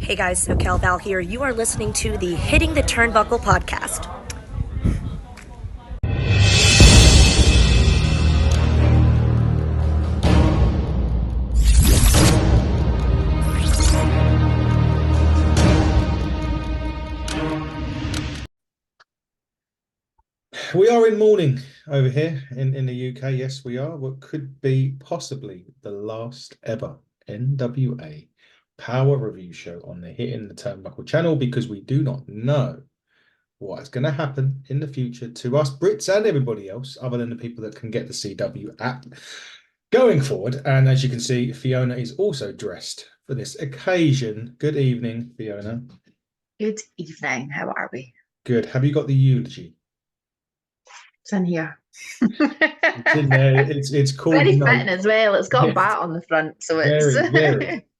Hey guys, SoCal Val here. You are listening to the Hitting the Turnbuckle podcast. We are in mourning over here in the UK. Yes, we are. What could be possibly the last ever NWA Power Review show on the Hitting the Turnbuckle channel, because we do not know what is going to happen in the future to us Brits and everybody else other than the people that can get the CW app going forward. And as you can see, Fiona is also dressed for this occasion. Good evening, Fiona. Good evening. How are we? Good. Have you got the eulogy? It's in here. It's in there. It's called Very Note. fitting as well. It's got a Yeah. bat on the front, so it's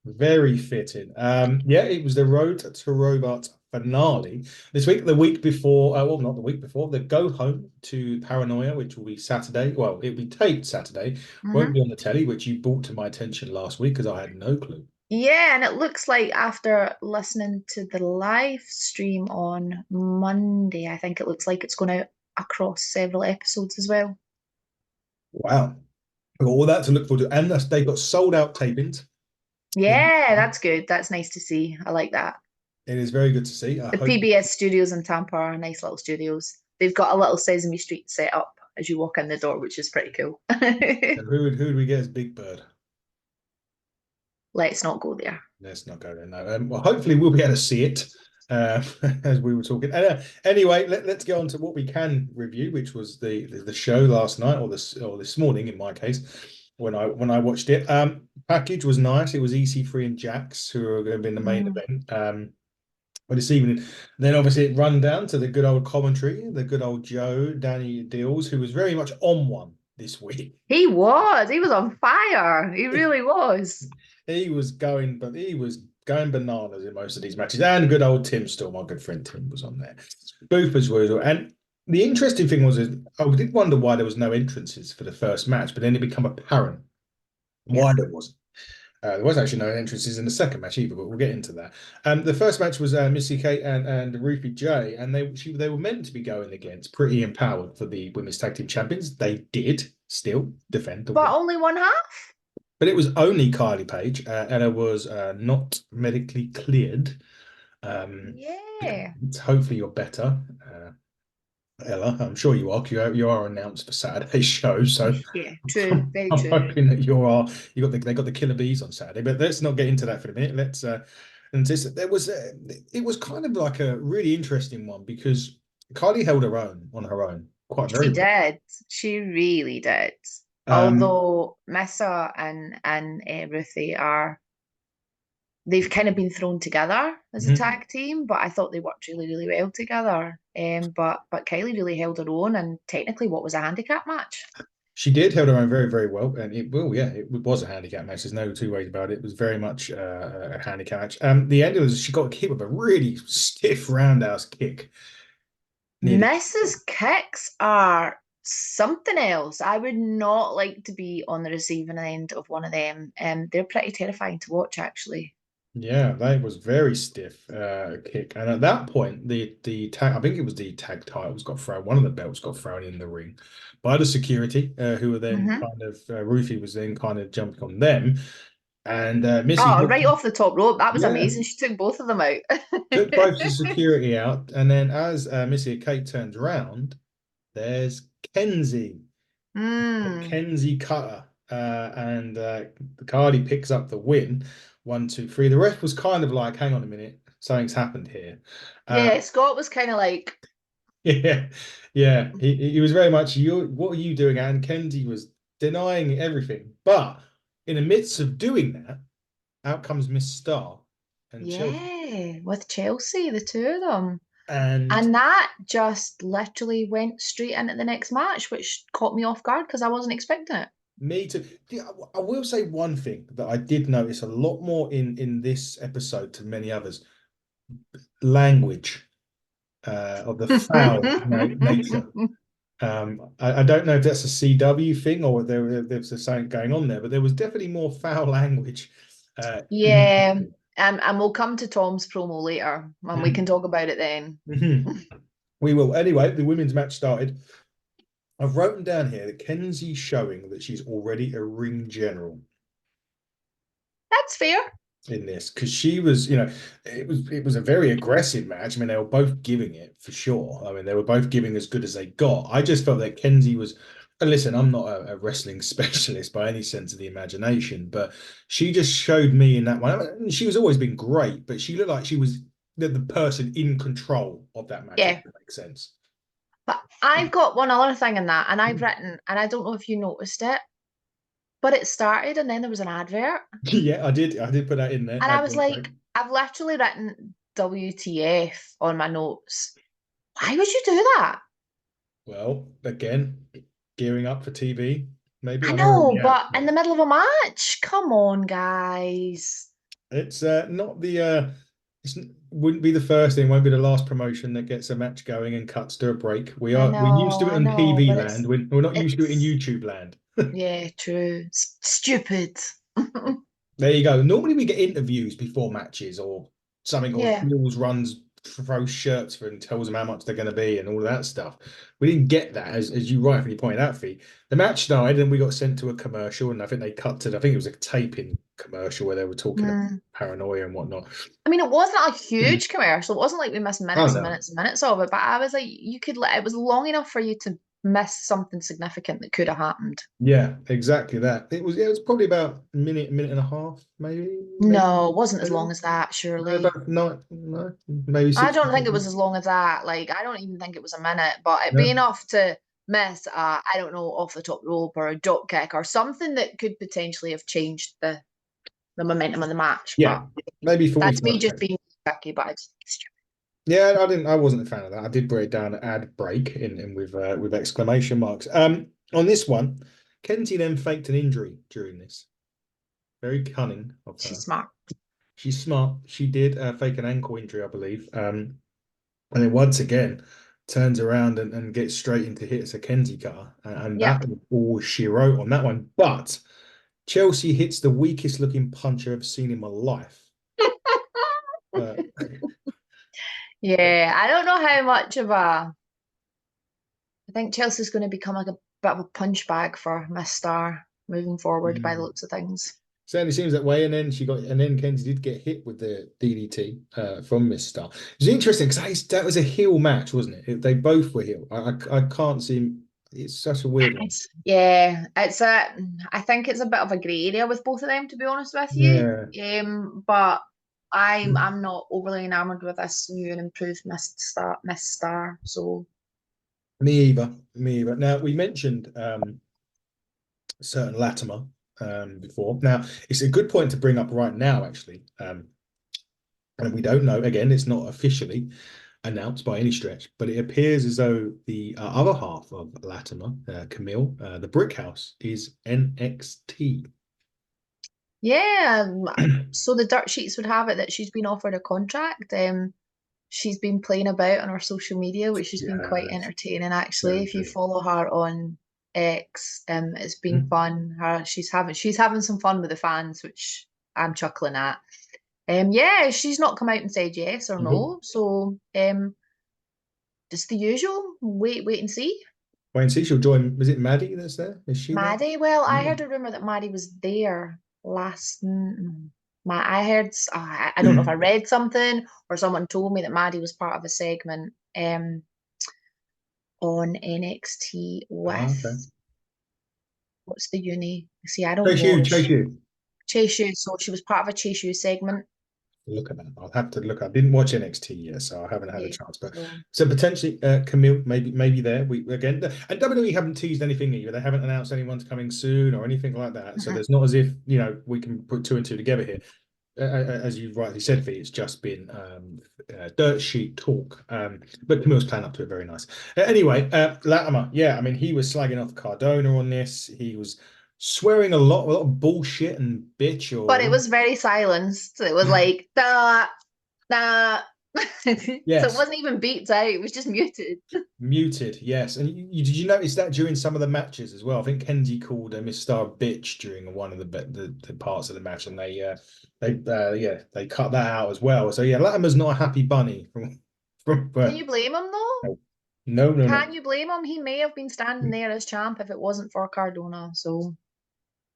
Very fitting. Yeah, it was the Road to Robarts finale this week. The week before, well, not the week before, the go home to Paranoia, which will be Saturday. Well, it'll be taped Saturday, won't be on the telly, which you brought to my attention last week because I had no clue. Yeah, and it looks like after listening to the live stream on Monday, I think it looks like it's going out across several episodes as well. Wow. I've got all that to look forward to. And they've got sold out tapings. Yeah, that's good. That's nice to see. I like that. It is very good to see. I The hope. PBS studios in Tampa are nice little studios. They've got a little Sesame Street set up as you walk in the door, which is pretty cool. Who would we get as Big Bird? Let's not go there. Let's not go there. No. Well, hopefully we'll be able to see it as we were talking. Anyway, let's get on to what we can review, which was the show last night or this morning in my case when I watched it. Package was nice. It was EC3 and Jax who are going to be in the main event. But this evening, then obviously it run down to the good old commentary, the good old Joe, Danny Deals, who was very much on one this week. He was on fire. He really was. He was going bananas in most of these matches. And good old Tim Storm, my good friend Tim, was on there. Boopers were as well. And the interesting thing was, I did wonder why there was no entrances for the first match, but then it became apparent why there wasn't. There was actually no entrances in the second match either, but we'll get into that. The first match was Missy Kate and Ruthie J, and they were meant to be going against Pretty Empowered for the Women's Tag Team Champions. They did still defend the But win. only one half? But it was only Kylie Paige. Ella was not medically cleared. Yeah. Hopefully you're better, Ella. I'm sure you are. You are announced for Saturday's show, so Yeah, true, very I'm true. hoping that they got the killer bees on Saturday. But let's not get into that for a minute. Let's and it was kind of like a really interesting one because Kylie held her own on her own quite very She well. did. She really did. Um, Although Missa and Ruthie they've kind of been thrown together as a tag team, but I thought they worked really, really well together. But Kylie really held her own, and technically, what was a handicap match? She did held her own very, very well, and it was a handicap match. There's no two ways about it. It was very much a handicap match. The end was she got hit with a really stiff roundhouse kick. Mrs. Kicks are something else. I would not like to be on the receiving end of one of them. They're pretty terrifying to watch, actually. Yeah, that was very stiff kick, and at that point, the tag I think it was the tag titles got thrown. One of the belts got thrown in the ring by the security, who were then kind of Ruthie was then kind of jumping on them, and Missy Right off the top rope. That was yeah amazing. She took both of them out. took both the security out, and then as Missy and Kate turns around, there's Kenzie, Kenzie Cutter, and Cardi picks up the win. 1, 2, 3. The ref was kind of like, hang on a minute, something's happened here. Yeah, Scott was kind of like, Yeah, yeah. He was very much, what are you doing? And Kenzie was denying everything. But in the midst of doing that, out comes Miss Starr and Chelsea. yeah, with Chelsea, the two of them. And And that just literally went straight into the next match, which caught me off guard because I wasn't expecting it. me too. I will say one thing that I did notice a lot more in this episode to many others. Language of the foul nature. I don't know if that's a CW thing or there's something going on there, but there was definitely more foul language. Yeah, And we'll come to Tom's promo later, and we can talk about it then. We will. Anyway, the women's match started. I've written down here that Kenzie's showing that she's already a ring general. That's fair. In this, because she was, it was a very aggressive match. I mean, they were both giving it for sure. I mean, they were both giving as good as they got. I just felt that Kenzie was, and listen, I'm not a wrestling specialist by any sense of the imagination, but she just showed me in that one. I mean, she was always been great, but she looked like she was the person in control of that match. Yeah. If that makes sense. But I've got one other thing in that, and I've written, and I don't know if you noticed it, but it started and then there was an advert. Yeah, I did put that in there. And I was like, I've literally written WTF on my notes. Why would you do that? Well, again, gearing up for TV, maybe. I know, but in the middle of a match? Come on, guys. It's not the wouldn't be the first thing, won't be the last promotion that gets a match going and cuts to a break. We're used to it in PB land. We're not used to it in YouTube land. Yeah, true. Stupid. There you go. Normally we get interviews before matches or something, or Yeah. Hills runs, throws shirts for and tells them how much they're going to be and all of that stuff. We didn't get that, as you rightfully pointed out, Fee. The match started and we got sent to a commercial, and I think they cut to, I think it was a taping commercial where they were talking about paranoia and whatnot. I mean, it wasn't a huge commercial. It wasn't like we missed minutes and minutes and minutes of it, but I was like, you could, it was long enough for you to miss something significant that could have happened. Yeah, exactly that. It was probably about a minute and a half, maybe. No, it wasn't as long as that, surely. No, maybe. I don't think it was as long as that. Like, I don't even think it was a minute, but it'd be enough to miss, I don't know, off the top rope or a drop kick or something that could potentially have changed the momentum of the match. Yeah, but maybe 45 that's me just being tricky, but it's stupid. Yeah, I wasn't a fan of that. I did break down ad break in with exclamation marks. On this one, Kenzie then faked an injury during this. Very cunning of her. She's smart. She's smart. She did fake an ankle injury, I believe. And then once again turns around and gets straight into hits a Kenzie cutter. And that was all she wrote on that one. But Chelsea hits the weakest looking punch I've ever seen in my life. Yeah, I don't know how much of a. I think Chelsea's going to become like a bit of a punch bag for Miss Starr moving forward by the looks of things. Certainly seems that way. And then Kenzie did get hit with the DDT from Miss Starr. It was interesting because that was a heel match, wasn't it? They both were heel. I can't see. It's such a weird one. I think it's a bit of a grey area with both of them, to be honest with you. Yeah. But I'm not overly enamored with this new and improved Miss Starr. So me either. Now we mentioned certain Latimer before. Now it's a good point to bring up right now, actually. And we don't know. Again, it's not officially announced by any stretch, but it appears as though the other half of Latimer, Camille, the Brick House, is NXT. Yeah, so the dirt sheets would have it that she's been offered a contract. She's been playing about on her social media, which has been quite entertaining, actually. If you follow her on X, it's been fun. She's having some fun with the fans, which I'm chuckling at. Yeah, she's not come out and said yes or no, so just the usual. Wait and see. Wait and see. She'll join. Was it Maddie that's there? Is she Maddie? there? Well, I heard a rumor that Maddie was there last. I heard. I don't know if I read something or someone told me that Maddie was part of a segment on NXT with what's the uni? See, I don't know. Chase U. So she was part of a Chase U segment. Look at that. I'll have to look. I didn't watch NXT yet, so I haven't had a chance. But so potentially Camille, maybe there. We again, and WWE haven't teased anything either. They haven't announced anyone's coming soon or anything like that. So there's not as if we can put two and two together here. As you rightly said, Fee, it's just been dirt sheet talk. But Camille's playing up to it very nice. Anyway, Latimer, I mean, he was slagging off Cardona on this. He was swearing a lot of bullshit and bitch. But it was very silenced. It was like, da, da, So it Yes. wasn't even beeped out, it was just muted. Muted, yes. And did you notice that during some of the matches as well? I think Kenzie called Miss Starr bitch during one of the parts of the match, and they cut that out as well. So yeah, Latimer's not a happy bunny from Can you blame him though? no. Can you blame him? He may have been standing there as champ if it wasn't for Cardona. So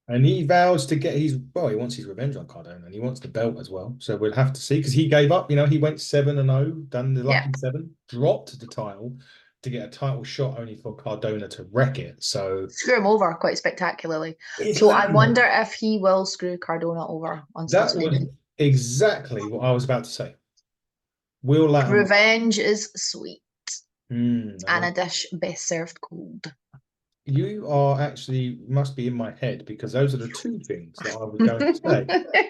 And he vows to get he wants his revenge on Cardona, and he wants the belt as well. So we'll have to see, because he gave up. He went 7-0, done the lucky yeah, 7, dropped the title to get a title shot only for Cardona to wreck it. So screw him over quite spectacularly. it's So I Latimer. wonder if he will screw Cardona over on That Saturday was night. exactly what I was about to say. Will Latimer? Revenge is sweet, Hmm, and a dish best served cold. you are actually must be in my head, because those are the two things that I was going to say.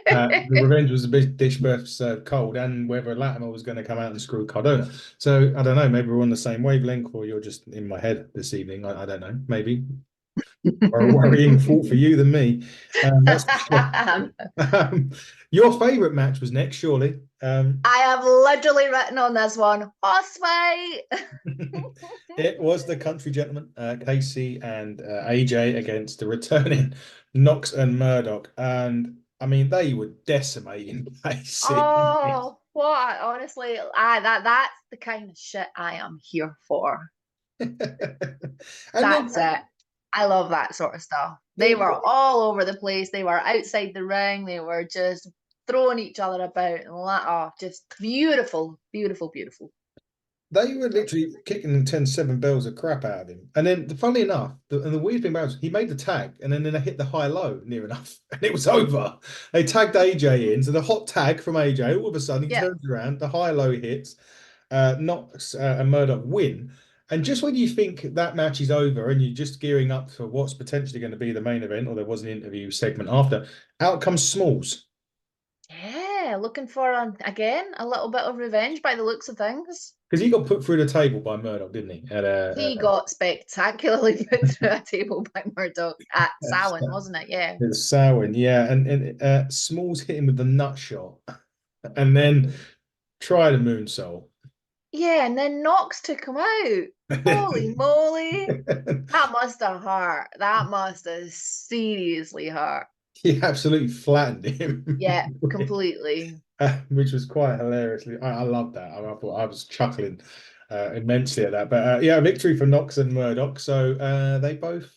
The revenge was a big dish best served cold, and whether Latimer was going to come out and screw Cardona. So I don't know. Maybe we're on the same wavelength, or you're just in my head this evening. I don't know. Maybe more a worrying thought for you than me. That's for sure. Your favourite match was next, surely. I have literally written on this one, horse fight. It was the country gentleman, Casey and AJ, against the returning Knox and Murdoch. And I mean, they were decimating Casey. Oh, what? Honestly, that's the kind of shit I am here for. That's it. I love that sort of stuff. They were all over the place. They were outside the ring. They were just throwing each other about and just beautiful, beautiful, beautiful. They were literally kicking the 10-7 bells of crap out of him. And then, funnily enough, the weird thing about it was he made the tag, and then they hit the high-low near enough, and it was over. They tagged AJ in, so the hot tag from AJ, all of a sudden he turns around, the high-low hits, Knox and Murdoch win. And just when you think that match is over and you're just gearing up for what's potentially going to be the main event, or there was an interview segment after, out comes Smalls. Yeah, looking for, again, a little bit of revenge by the looks of things. Because he got put through the table by Murdoch, didn't he? He got spectacularly put through a table by Murdoch at Samhain, wasn't it? Yeah. It's Samhain, yeah. And Smalls hit him with the nut shot and then tried a moonsault. Yeah, and then Knox took him out. Holy moly. That must have hurt. That must have seriously hurt. He absolutely flattened him. Yeah, completely. Which was quite hilarious. I love that. I thought I was chuckling immensely at that. But yeah, victory for Knox and Murdoch. So they both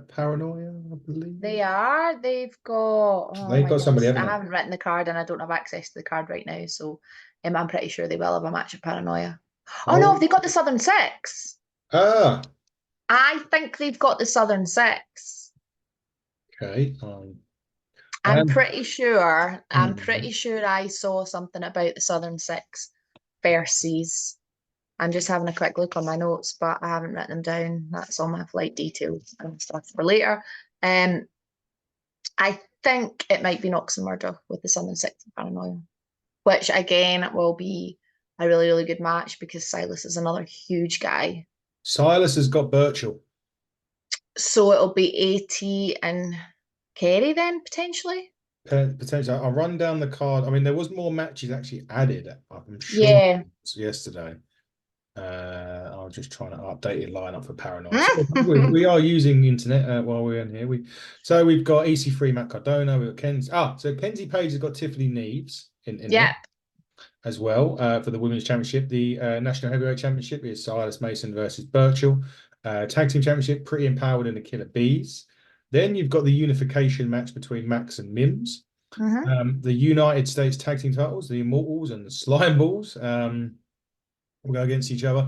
paranoia, I believe. They are. They've got. Oh They've got somebody, haven't I they? haven't written the card and I don't have access to the card right now. So I'm pretty sure they will have a match of Paranoia. Oh no, they got the Southern Six. Ah. I think they've got the Southern Six. Okay. I'm pretty sure I saw something about the Southern Six versus. I'm just having a quick look on my notes, but I haven't written them down. That's all my flight details and stuff for later. I think it might be Knox and Murdoch with the Southern Six and Paranoia, which again will be a really, really good match because Silas is another huge guy. Silas has got Birchall. So it'll be AT and Kerry then, potentially? Potentially. I'll run down the card. I mean, there was more matches actually added, I'm sure, yesterday. I was just trying to update the lineup for Paranoia. So we are using the internet while we're in here. We've got EC3 Matt Cardona, we've got Kenzie. So Kenzie Paige has got Tiffany Neves in there as well for the Women's Championship. The National Heavyweight Championship is Silas Mason versus Birchall. Tag Team Championship, Pretty Empowered and the Killer Bees. Then you've got the unification match between Max and Mims. The United States Tag Team titles, the Immortals and the Slime Balls. We'll go against each other.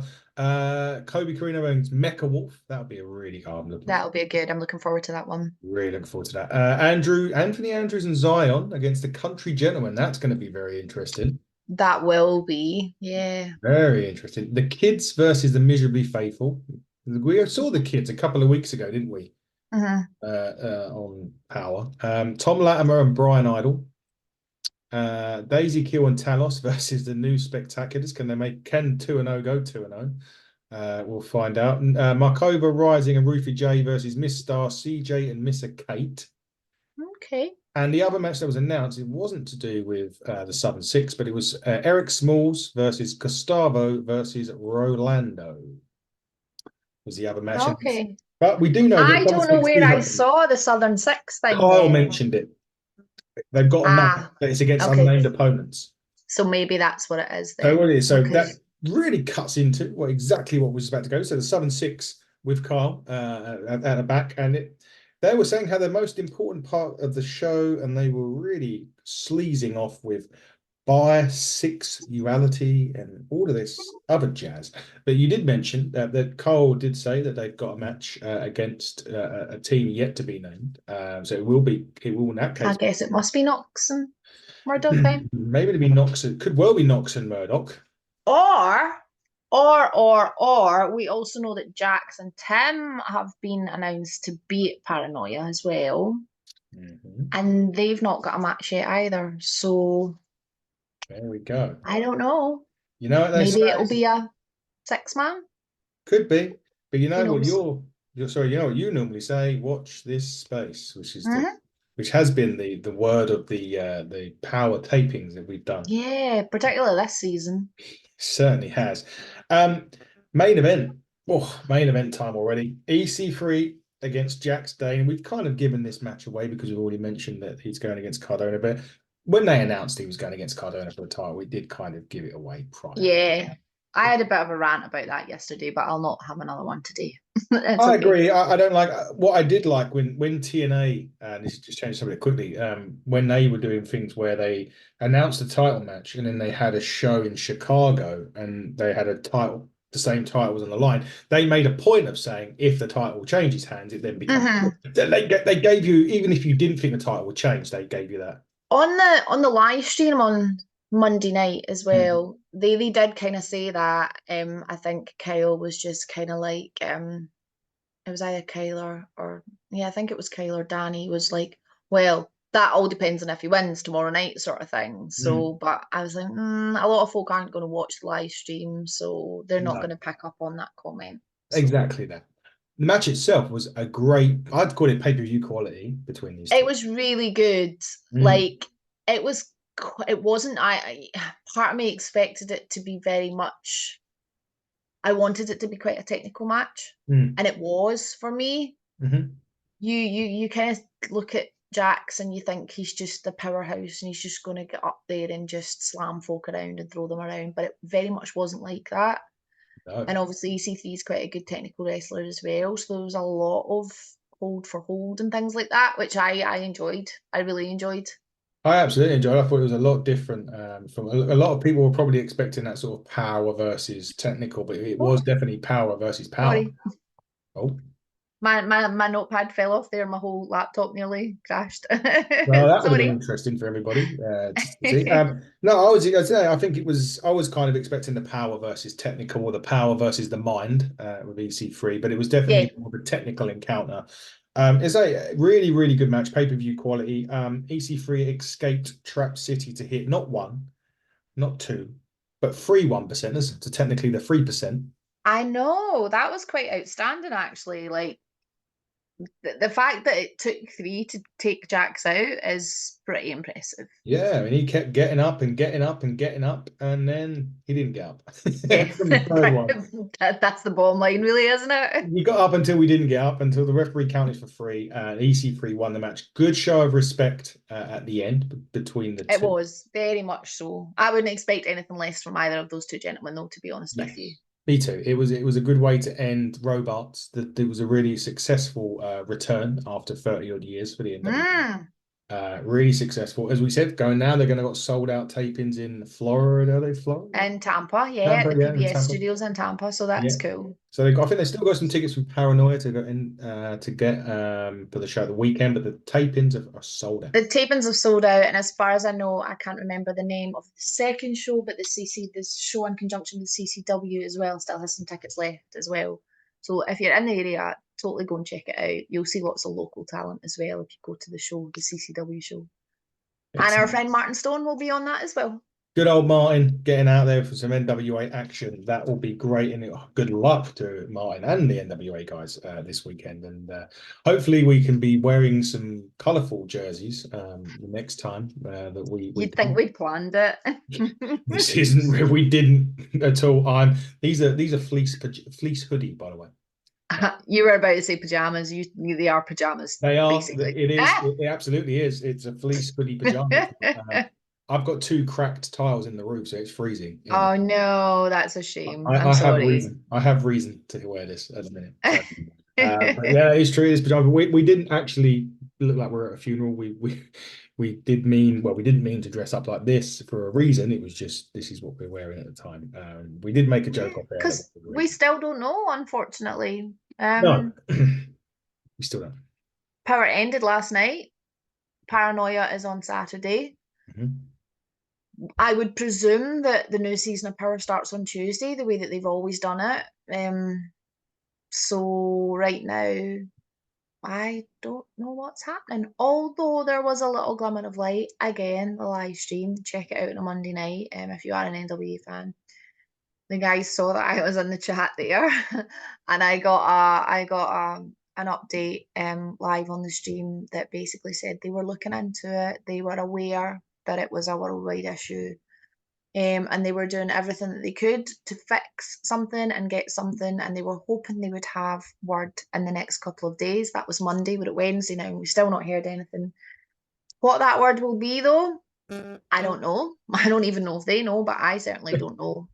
Kobe Carino against Mecha Wolf. That'll be a really hard look. That'll be good. I'm looking forward to that one. Really looking forward to that. Anthony Andrews and Zion against the Country Gentleman. That's going to be very interesting. That will be, yeah. Very interesting. The Kids versus the Miserably Faithful. We saw the Kids a couple of weeks ago, didn't we? On Power. Tom Latimer and Brian Idol. Daisy Kill and Talos versus the New Spectaculars. Can 2-0 go 2-0? We'll find out. Markova Rising and Ruthie J versus Miss Starr, CJ and Missa Kate. Okay. And the other match that was announced, it wasn't to do with the Southern Six, but it was Eric Smalls versus Gustavo versus Rolando was the other match. Okay. But we do know that I Southern don't know Six where do I have. saw the Southern Six thing Kyle then. mentioned it. They've got a match, but it's against unnamed opponents. So maybe that's what it is So then. what it is, so Okay. that really cuts into exactly what was about to go. So the Southern Six with Kyle at the back, and they were saying how the most important part of the show, and they were really sleazing off with bisexuality and all of this other jazz. But you did mention that Kyle did say that they've got a match against a team yet to be named. So it will in that case. I guess it must be Knox and Murdoch then. Maybe it'd be Knox. It could well be Knox and Murdoch. Or we also know that Jax and Tim have been announced to be at Paranoia as well. And they've not got a match yet either. So there we go. I don't know. You know what they Maybe say? it'll be a 6-man. Could be. But you know Who what knows? you're sorry, you know what you normally say, watch this space, which is which has been the word of the power tapings that we've done. Yeah, particularly this season. Certainly has. Main event. Oh, main event time already. EC3 against Jax Dane. We've kind of given this match away because we've already mentioned that he's going against Cardona. But when they announced he was going against Cardona for the title, we did kind of give it away prior. Yeah. I had a bit of a rant about that yesterday, but I'll not have another one today. I agree. I don't like what I did like when TNA, and this just changed something quickly, when they were doing things where they announced a title match and then they had a show in Chicago and they had a title, the same title was on the line. They made a point of saying if the title changes hands, it then becomes. They gave you, even if you didn't think the title would change, they gave you that. On the live stream on Monday night as well, they did kind of say that. I think Kyle was just kind of like it was either Kyle or I think it was Kyle or Danny was like, well, that all depends on if he wins tomorrow night, sort of thing. So, but I was like, a lot of folk aren't going to watch the live stream, so they're not going to pick up on that comment. So. Exactly that. The match itself was a great, I'd call it pay-per-view quality between these two. It was really good. Like it wasn't, part of me expected it to be very much, I wanted it to be quite a technical match. And it was for me. You kind of look at Jax and you think he's just the powerhouse and he's just going to get up there and just slam folk around and throw them around. But it very much wasn't like that. No. And obviously EC3 is quite a good technical wrestler as well. So there was a lot of hold for hold and things like that, which I enjoyed. I really enjoyed. I absolutely enjoyed it. I thought it was a lot different from a lot of people were probably expecting that sort of power versus technical, but it was definitely power versus power. Sorry. Oh. My notepad fell off there. My whole laptop nearly crashed. Well, that would have been interesting for everybody to see. No, I think I was kind of expecting the power versus technical or the power versus the mind with EC3, but it was definitely more of a technical encounter. It's a really, really good match, pay-per-view quality. EC3 escaped Trap City to hit not one, not two, but 3 1%ers, so technically the 3%. I know, that was quite outstanding actually. Like the fact that it took 3 to take Jax out is pretty impressive. Yeah, I mean, he kept getting up and getting up and getting up, and then he didn't get up. Yeah, that's the bottom line, really, isn't it? You got up until we didn't get up, until the referee counted for 3, and EC3 won the match. Good show of respect at the end between the two. It was, very much so. I wouldn't expect anything less from either of those two gentlemen, though, to be honest with you. Me too. It was a good way to end Robarts. It was a really successful return after 30 odd years for the NWA. Really successful. As we said, they're going to got sold out tapings in Florida. Are they Florida? In Tampa, yeah, Tampa, at the PBS studios in Tampa. So that's cool. So I think they still got some tickets from Paranoia to go in to get for the show the weekend, but the tapings are sold out. The tapings have sold out, and as far as I know, I can't remember the name of the second show, but this show in conjunction with CCW as well still has some tickets left as well. So if you're in the area, totally go and check it out. You'll see lots of local talent as well if you go to the show, the CCW show. Excellent. And our friend Martin Stone will be on that as well. Good old Martin getting out there for some NWA action. That will be great, and good luck to Martin and the NWA guys this weekend. And hopefully, we can be wearing some colourful jerseys the next time that we. You'd think we'd planned it. This isn't. We didn't at all. These are fleece hoodie, by the way. You were about to say pajamas. They are pajamas. They are. Basically. It is. It absolutely is. It's a fleece hoodie pajamas. I've got 2 cracked tiles in the roof, so it's freezing. Oh no, that's a shame. I'm I sorry. have reason. I have reason to wear this at the minute. So, but yeah, it's true. This pajama. We didn't actually look like we're at a funeral. We didn't mean to dress up like this for a reason. It was just this is what we're wearing at the time. We did make a joke off there because we still don't know, unfortunately. No, we still don't. Power ended last night. Paranoia is on Saturday. I would presume that the new season of Power starts on Tuesday, the way that they've always done it. So right now, I don't know what's happening. Although there was a little glimmer of light again, the live stream. Check it out on a Monday night. If you are an NWA fan, the guys saw that I was in the chat there, and I got an update live on the stream that basically said they were looking into it. They were aware that it was a worldwide issue, and they were doing everything that they could to fix something and get something, and they were hoping they would have word in the next couple of days. That was Monday. We're at Wednesday now, and we've still not heard anything. What that word will be, though, I don't know. I don't even know if they know, but I certainly don't know.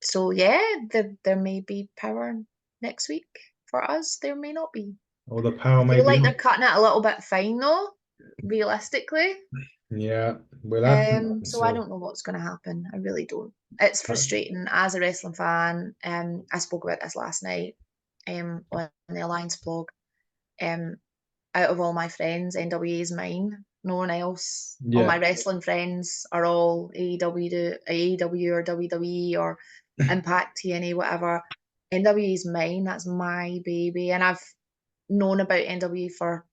So yeah, there may be Power next week for us. There may not be. Or the Power I may feel be. like they're cutting it a little bit fine, though, realistically. Yeah, we'll have to So I don't know what's going to happen. I really don't. It's frustrating as a wrestling fan. I spoke about this last night on the Alliance blog. Out of all my friends, NWA is mine. No one else. Yeah. All my wrestling friends are all AEW or WWE or Impact, TNA, whatever. NWA is mine. That's my baby. And I've known about NWA for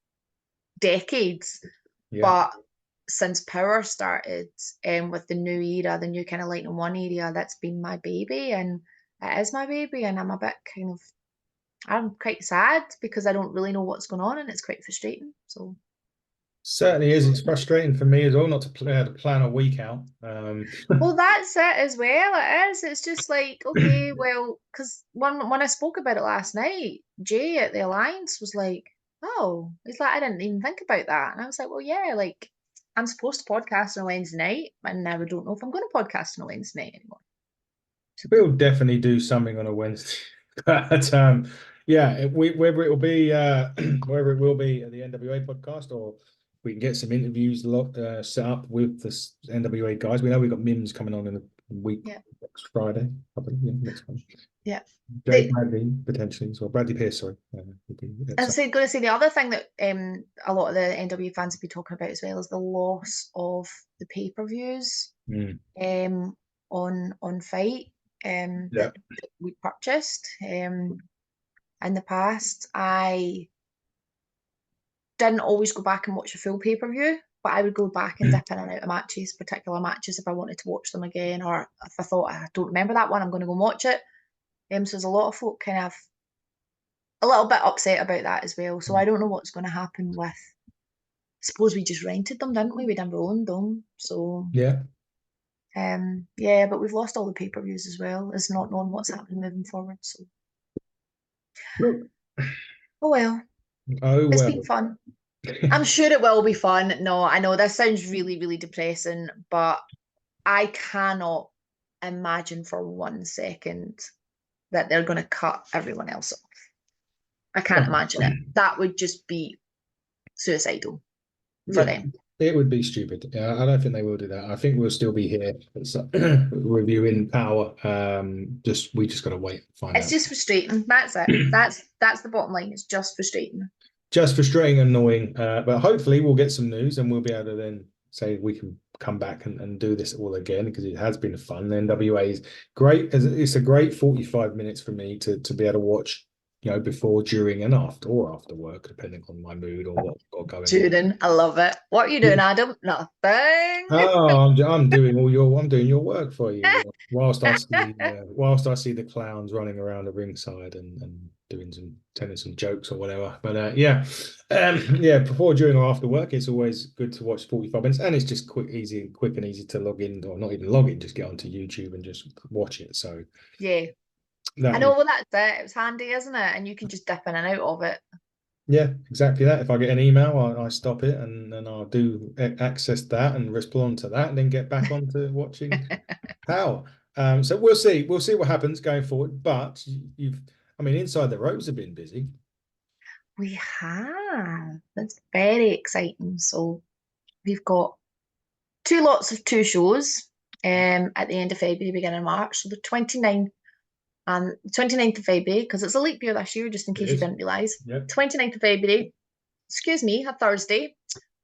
decades. Yeah. But since Power started, with the new era, the new kind of Light and One area, that's been my baby, and it is my baby, and I'm quite sad because I don't really know what's going on, and it's quite frustrating. So certainly is. It's frustrating for me as well not to plan a week out. Well, that's it as well. It is. It's just like, okay, well, because when I spoke about it last night, Jay at the Alliance was like, "Oh," he's like, "I didn't even think about that," and I was like, "Well, yeah, like I'm supposed to podcast on a Wednesday night, and now I don't know if I'm going to podcast on a Wednesday night anymore." We'll definitely do something on a Wednesday, but yeah, whether it will be whether it will be at the NWA podcast or we can get some interviews set up with the NWA guys. We know we've got Mims coming on in a week, next Friday, probably next one. Yeah, Bradley potentially as well. Bradley Pierce, sorry. I was going to say the other thing that a lot of the NWA fans have been talking about as well is the loss of the pay-per-views on Fight that we purchased in the past. I didn't always go back and watch a full pay-per-view, but I would go back and dip in and out of matches, particular matches, if I wanted to watch them again, or if I thought I don't remember that one, I'm going to go and watch it. So there's a lot of folk kind of a little bit upset about that as well. So I don't know what's going to happen with. I suppose we just rented them, didn't we? We never owned them, so yeah. Yeah, but we've lost all the pay-per-views as well. It's not knowing what's happening moving forward. So, oh well. It's been fun. I'm sure it will be fun. No, I know this sounds really, really depressing, but I cannot imagine for 1 second that they're going to cut everyone else off. I can't imagine it. That would just be suicidal for them. It would be stupid. I don't think they will do that. I think we'll still be here reviewing Power. We just got to wait and find out. It's just frustrating. That's it. That's the bottom line. It's just frustrating. Just frustrating and annoying. But hopefully we'll get some news and we'll be able to then say we can come back and do this all again, because it has been fun. The NWA is great. It's a great 45 minutes for me to be able to watch before, during, and after, or after work, depending on my mood or what I've got going on. Juden, I love it. What are you doing, Adam? Nothing. Oh, I'm doing your work for you. Whilst I see the clowns running around the ringside and telling some jokes or whatever. But yeah, before, during, or after work, it's always good to watch 45 minutes, and it's just quick and easy to log in, or not even log in, just get onto YouTube and just watch it. So Yeah. I know, well, that's it. It was handy, isn't it? And you can just dip in and out of it. Yeah, exactly that. If I get an email, I stop it and then I'll do access that and respond to that and then get back onto watching Power. So we'll see. We'll see what happens going forward. But Inside the Ropes have been busy. We have. That's very exciting. So we've got two lots of two shows at the end of February, beginning of March. So the 29th and 29th of February, because it's a leap year this year, just in case you didn't realise. Yep. 29th of February, a Thursday,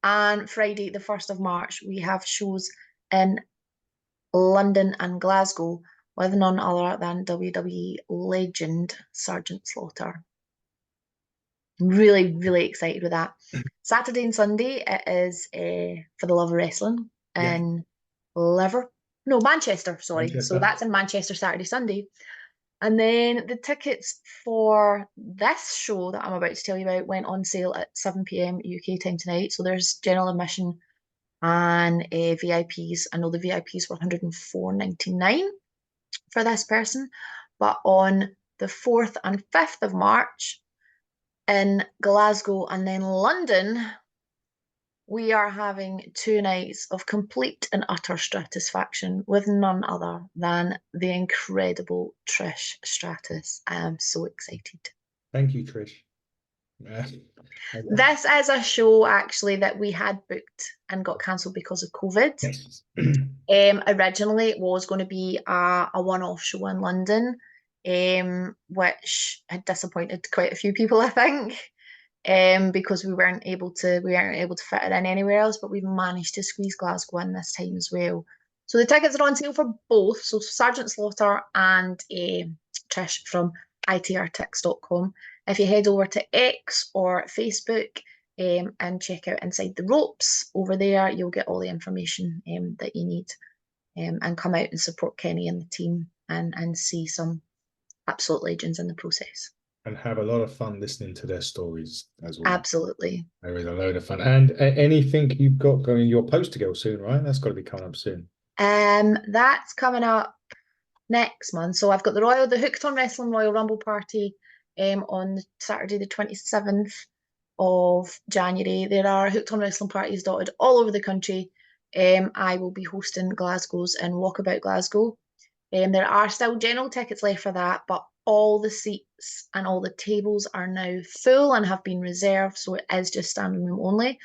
and Friday, the 1st of March, we have shows in London and Glasgow with none other than WWE legend Sergeant Slaughter. Really, really excited with that. Saturday and Sunday, it is For the Love of Wrestling in Manchester, sorry. Manchester. So that's in Manchester Saturday, Sunday. And then the tickets for this show that I'm about to tell you about went on sale at 7 p.m. UK time tonight. So there's general admission and VIPs. I know the VIPs were $104.99 for this person. But on the 4th and 5th of March in Glasgow and then London, we are having 2 nights of complete and utter stratisfaction with none other than the incredible Trish Stratus. I am so excited. Thank you, Trish. This is a show actually that we had booked and got cancelled because of COVID. Yes. Originally, it was going to be a one-off show in London, which had disappointed quite a few people, I think. Because we weren't able to fit it in anywhere else, but we've managed to squeeze Glasgow in this time as well. So the tickets are on sale for both. So Sergeant Slaughter and Trish from itrtix.com. If you head over to X or Facebook and check out Inside the Ropes over there, you'll get all the information that you need and come out and support Kenny and the team and see some absolute legends in the process. And have a lot of fun listening to their stories as well. Absolutely. There is a load of fun. And anything you've got going, your poster girl soon, right? That's got to be coming up soon. That's coming up next month. So I've got the Hooked on Wrestling Royal Rumble party on Saturday the 27th of January. There are Hooked on Wrestling parties dotted all over the country. I will be hosting Glasgow's in Walkabout Glasgow. There are still general tickets left for that, but all the seats and all the tables are now full and have been reserved, so it is just standing room only.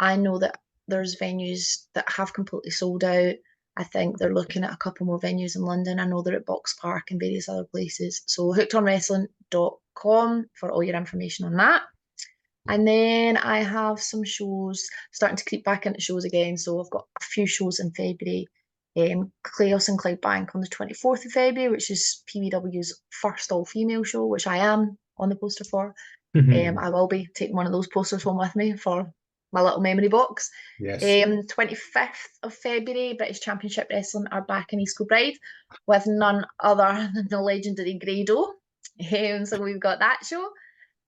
I know that there's venues that have completely sold out. I think they're looking at a couple more venues in London. I know they're at Box Park and various other places. So hookedonwrestling.com for all your information on that. And then I have some shows starting to creep back into shows again. So I've got a few shows in February. Chaos and Cloudbank on the 24th of February, which is PBW's first all-female show, which I am on the poster for. I will be taking one of those posters home with me for my little memory box. Yes. 25th of February, British Championship Wrestling are back in East Kilbride with none other than the legendary Grado. So we've got that show.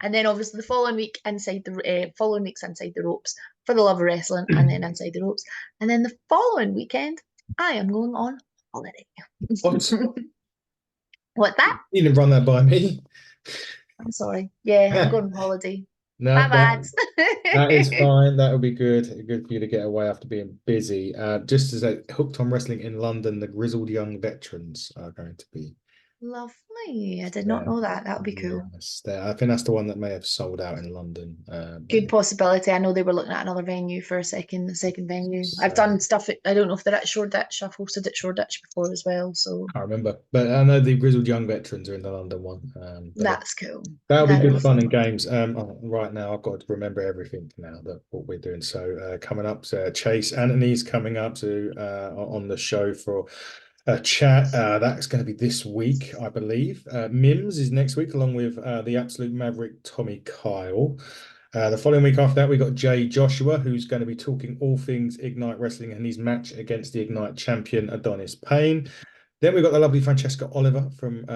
And then obviously the following week's Inside the Ropes, For the Love of Wrestling, and then Inside the Ropes. And then the following weekend, I am going on holiday. What? What that? You didn't run that by me. I'm sorry. Yeah, I'm going on holiday. No, My bad. that is fine. That will be good. Good for you to get away after being busy. Just as a Hooked on Wrestling in London, the Grizzled Young Veterans are going to be. Lovely. I did not know that. That would be cool. Yes, I think that's the one that may have sold out in London. Good possibility. I know they were looking at another venue for a second venue. I've done stuff. I don't know if they're at Shoreditch. I've hosted at Shoreditch before as well. So I remember, but I know the Grizzled Young Veterans are in the London one. That's cool. That'll be good fun and games. Right now, I've got to remember everything now that what we're doing. So coming up, Chase Anthony's coming up to on the show for chat. That's going to be this week, I believe. Mims is next week, along with the absolute maverick Tommy Kyle. The following week after that, we got Jay Joshua, who's going to be talking all things Ignite Wrestling and his match against the Ignite champion Adonis Payne. Then we got the lovely Francesca Oliver from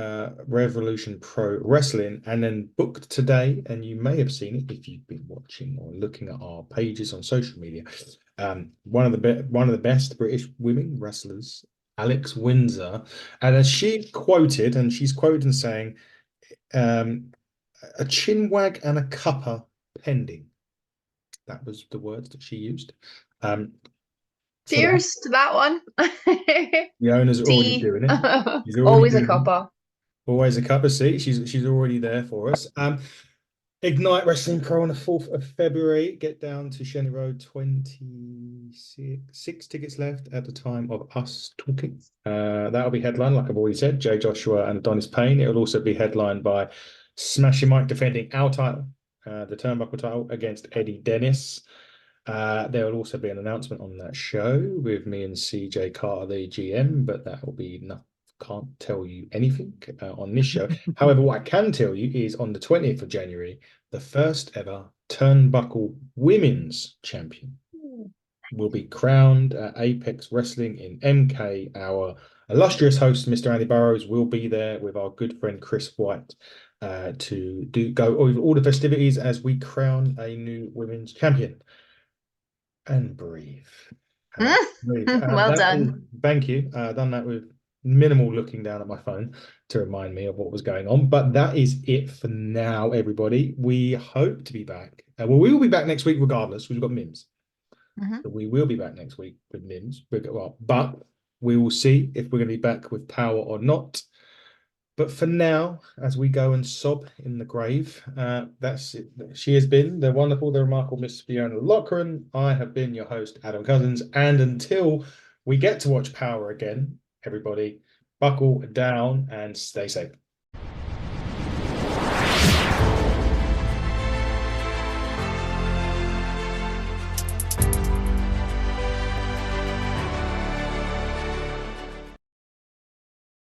Revolution Pro Wrestling, and then booked today, and you may have seen it if you've been watching or looking at our pages on social media. One of the best British women wrestlers, Alex Windsor, and as she's quoted in saying, a chin wag and a cuppa pending. That was the words that she used. Cheers to that one. The owner's already Tea. doing it. He's already Always a doing it. cuppa. Always a cup of tea. She's already there for us. Ignite Wrestling Pro on the 4th of February. Get down to Shenny Road, 26 tickets left at the time of us talking. That'll be headlined, like I've already said, Jay Joshua and Adonis Payne. It'll also be headlined by Smashing Mike defending our title, the Turnbuckle title, against Eddie Dennis. There will also be an announcement on that show with me and CJ Carter, the GM, but that will be enough. Can't tell you anything on this show. However, what I can tell you is on the 20th of January, the first ever Turnbuckle Women's Champion will be crowned at Apex Wrestling in MK. Our illustrious host, Mr. Andy Burrows, will be there with our good friend Chris White to go over all the festivities as we crown a new women's champion. And breathe. Breathe. Well done. Thank you. Done that with minimal looking down at my phone to remind me of what was going on. But that is it for now, everybody. We hope to be back. Well, we will be back next week regardless. We've got Mims. So we will be back next week with Mims. But we will see if we're going to be back with Power or not. But for now, as we go and sob in the grave, that's it. She has been the wonderful, the remarkable Miss Fiona Loughran. I have been your host, Adam Cousins. And until we get to watch Power again, everybody, buckle down and stay safe.